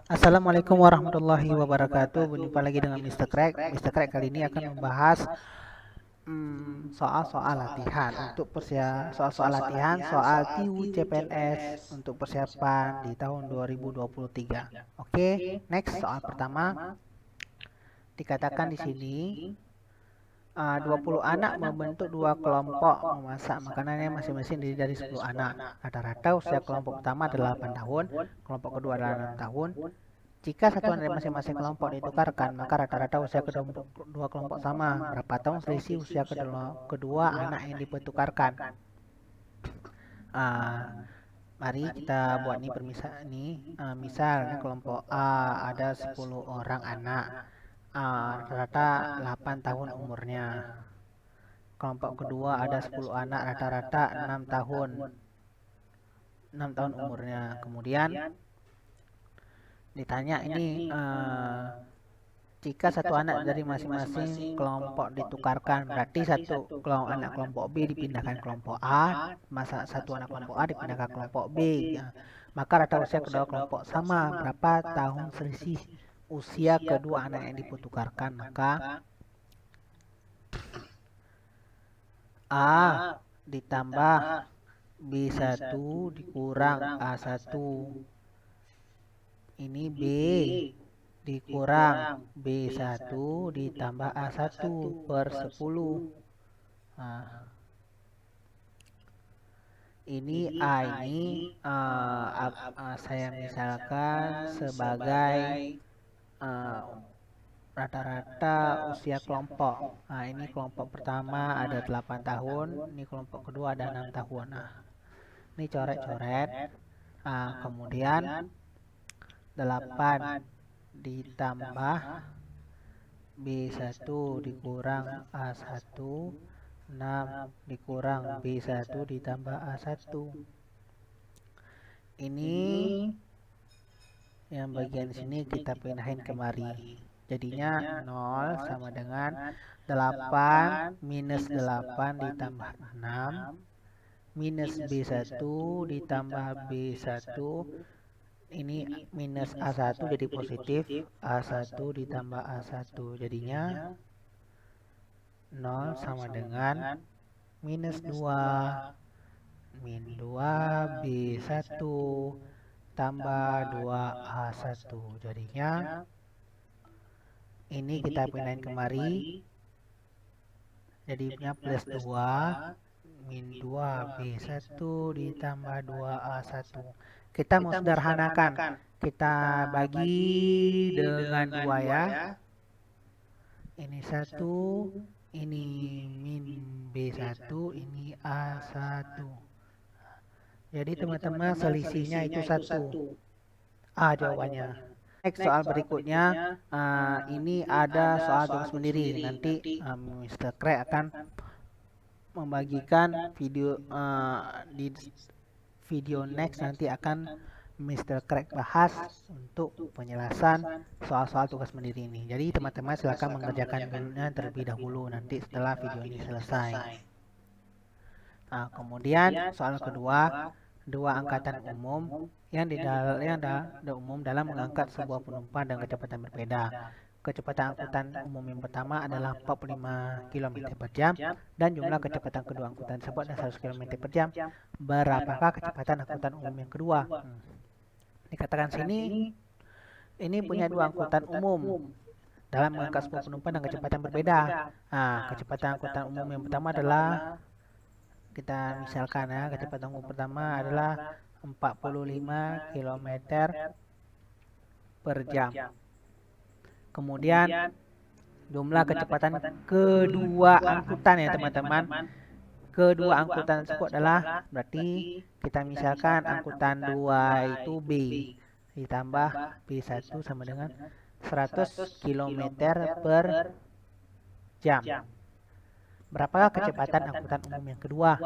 Assalamualaikum warahmatullahi wabarakatuh. Berjumpa lagi dengan Mr. Craig. Mr. Craig kali ini akan membahas soal-soal latihan untuk soal-soal latihan soal TIWU CPNS untuk persiapan di tahun 2023. Oke, next soal pertama dikatakan di sini 20 anak membentuk dua kelompok memasak makanannya masing-masing dari 10 anak. Rata-rata usia kelompok pertama adalah 8 tahun, kelompok kedua adalah 6 tahun. Jika satuan dari masing-masing kelompok ditukarkan, maka rata-rata usia kedua kelompok sama. Berapa tahun selisih usia kedua anak yang dipertukarkan? Mari kita buat nih permisal ini. Misalnya kelompok A ada 10 orang anak. Rata-rata 8 tahun umurnya. Kelompok kedua ada 10 anak, rata-rata 6 tahun. 6 tahun umurnya. Kemudian ditanya ini jika satu anak dari masing-masing kelompok ditukarkan, berarti anak kelompok B dipindahkan kelompok A, satu anak kelompok A dipindahkan kelompok B. Maka rata usia kedua kelompok sama. Berapa tahun selisih usia kedua anak yang dipertukarkan? Maka A ditambah B1 dikurang A1. Ini B dikurang B1 ditambah A1 per 10. Ini A ini saya misalkan sebagai rata-rata usia kelompok. Ini kelompok pertama ada 8 tahun, ini kelompok kedua ada 6 tahun. Ini coret-coret. Kemudian 8 ditambah B1 dikurang A1, 6 dikurang B1 ditambah A1. Ini yang bagian sini kita pindahin kemari. Jadinya 0 sama dengan 8 minus 8 ditambah 6 minus B1 ditambah B1. Ini minus A1 jadi positif, A1 ditambah A1 jadinya 0 sama dengan minus 2 min 2 B1 tambah 2A1 jadinya ini kita pindahin kemari jadinya plus 2 min 2 B1 ditambah 2A1. Kita mau sederhanakan, kita bagi dengan 2 ya. Ini 1, ini min B1, ini A1. Jadi teman-teman selisihnya itu 1. Jawabannya. Next soal berikutnya, ini ada soal tugas sendiri. Nanti Mr. Craig akan membagikan video di video next, nanti akan Mr. Craig bahas untuk penjelasan soal-soal tugas sendiri ini. Jadi teman-teman silakan mengerjakan videonya terlebih dahulu nanti setelah video ini selesai. Kemudian soal kedua, dua angkatan umum yang umum dalam mengangkat sebuah penumpang dengan kecepatan berbeda. Kecepatan angkutan umum yang pertama adalah 45 km per jam dan jumlah kecepatan kedua angkutan tersebut adalah 100 km per jam. Berapakah kecepatan angkutan umum yang kedua? Dikatakan sini ini punya dua angkutan umum dalam mengangkat sebuah penumpang dengan kecepatan berbeda. Kecepatan angkutan umum yang pertama adalah, kita misalkan ya, kecepatan umum pertama adalah 45 km per jam. Kemudian jumlah kecepatan kedua angkutan ya teman-teman. Kedua angkutan tersebut adalah, berarti kita misalkan angkutan 2 itu B ditambah B1 sama dengan 100 km per jam. Berapakah kecepatan angkutan umum yang kedua?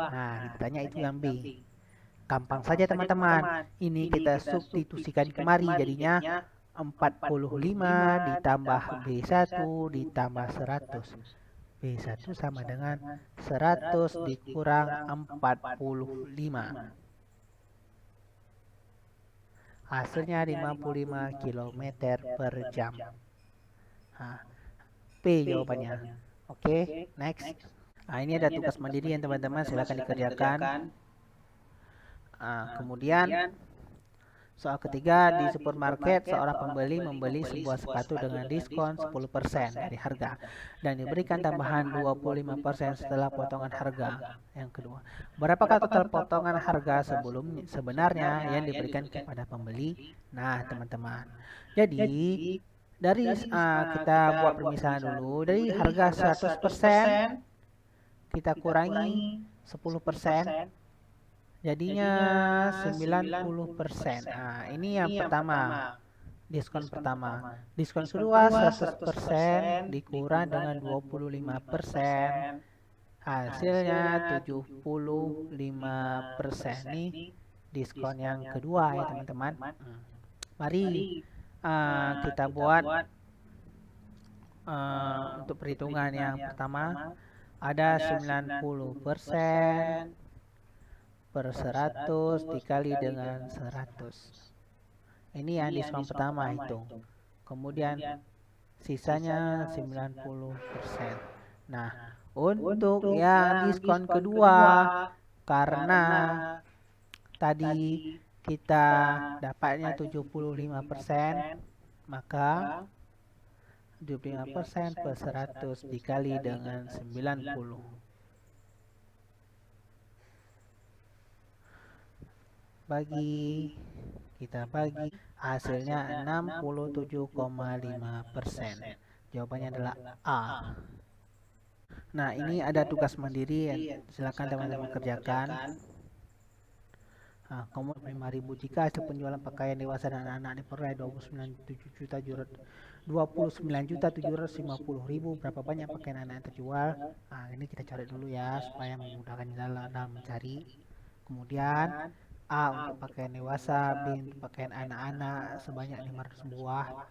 Ditanya itu yang B. Gampang saja teman-teman. Ini kita substitusikan kemari jadinya 45 ditambah B1 ditambah 100. B1 sama dengan 100 dikurang 45. Hasilnya 55 km per jam. Nah, P jawabannya. Oke, next. Nah, ini ada tugas mandiri yang teman-teman silakan dikerjakan. Kemudian soal ketiga, di supermarket seorang pembeli membeli sebuah sepatu dengan diskon 10% dari harga dan diberikan tambahan 25% setelah potongan harga. Yang kedua, berapakah total potongan harga sebenarnya yang diberikan kepada pembeli? Nah, teman-teman. Jadi, dari kita buat permisalan dulu. Dari harga 100% kita kurangi 10%. Jadinya 90%. Nah, ini yang pertama, diskon pertama. Diskon kedua 100% dikurang dengan 25%. Hasilnya 75%. Nih diskon yang kedua ya teman-teman. Mari kita buat untuk perhitungan yang pertama. Ada 90% per 100 dikali dengan 100. Ini yang diskon pertama hitung. Kemudian sisanya 90%. Nah, untuk yang diskon kedua, karena tadi kita dapatnya 75%, maka 75% per 100 dikali dengan 90. Kita bagi hasilnya 67,5%. Jawabannya adalah A. Nah, ini ada tugas mandiri yang silakan teman-teman kerjakan. Kemudian 5.000 jika hasil penjualan pakaian dewasa dan anak-anak diperoleh 29.750.000, berapa banyak pakaian anak yang terjual? Nah, ini kita cari dulu ya supaya memudahkan dalam mencari. Kemudian A untuk pakaian dewasa, B untuk pakaian anak-anak sebanyak 500 buah,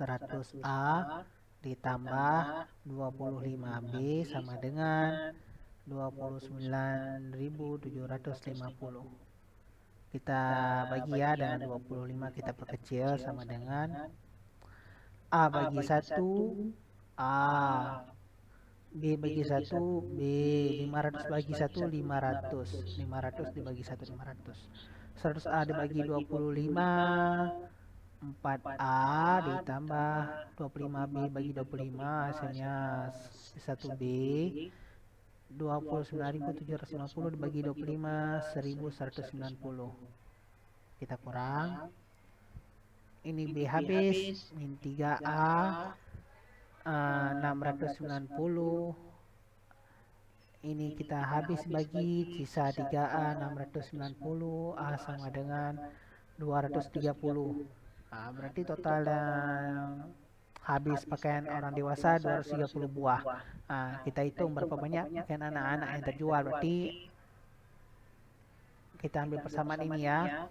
100A ditambah 25B sama dengan 29.750. Kita bagi ya dengan 25, kita perkecil sama dengan A bagi 1 A, B bagi 1 B, 500 bagi 1 500, 500 dibagi 1 500, 100A dibagi 25 4A ditambah 25B bagi 25 hasilnya 1B, 29.750 dibagi 25 1.190. Kita kurang, ini B habis, min 3A 690. Ini kita habis bagi, sisa 3A 690, A sama dengan 230. Nah, berarti total yang habis pakaian orang dewasa 230 buah. Nah, kita hitung berapa banyak pakaian anak-anak yang terjual. Berarti kita ambil persamaan ini ya.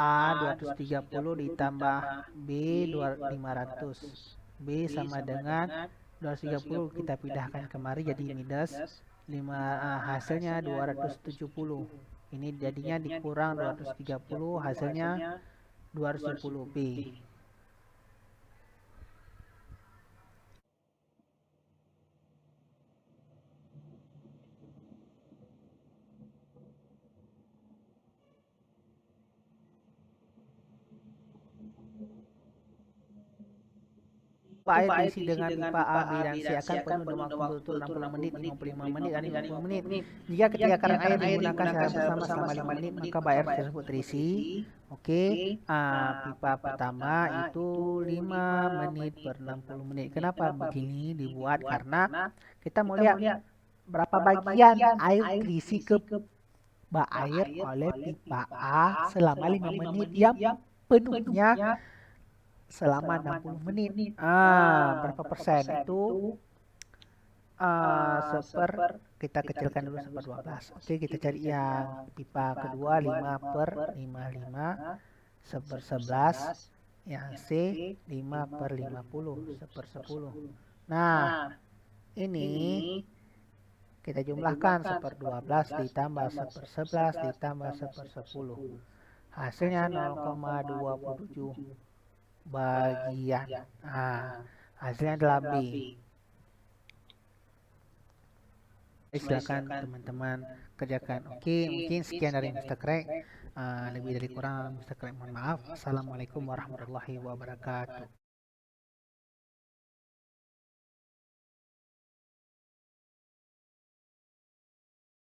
A 230 ditambah B 500. B sama dengan 230, kita pindahkan kemari jadi minus 5, hasilnya 270. Ini jadinya dikurang 230, hasilnya 210B. Pipa air diisi dengan pipa A, B, dan C akan penuh dalam waktu betul 60 menit, 55 menit, dan 50 menit. Jika ketika keran air digunakan secara bersama selama 5 menit, maka pipa air tersebut terisi. Oke, pipa pertama itu 5 menit per 60 menit. Kenapa begini dibuat? Karena kita mau lihat berapa bagian air terisi ke bak air oleh pipa A selama 5 menit yang penuhnya selama 60 menit. Berapa persen itu? Kita kecilkan dulu seper 12. Oke, kita cari yang pipa kedua 5 per 55 seper 11. Yang C 5 per 50 seper 10. Nah, ini Kita jumlahkan 1/12 ditambah 1/11 ditambah 1/10. Hasilnya 0,27 bagian. Nah, hasilnya adalah B. Silakan teman-teman kerjakan. Oke, mungkin sekian dari Mr. Craig. Lebih dari kurang Mr. Craig mohon maaf. Assalamualaikum warahmatullahi wabarakatuh.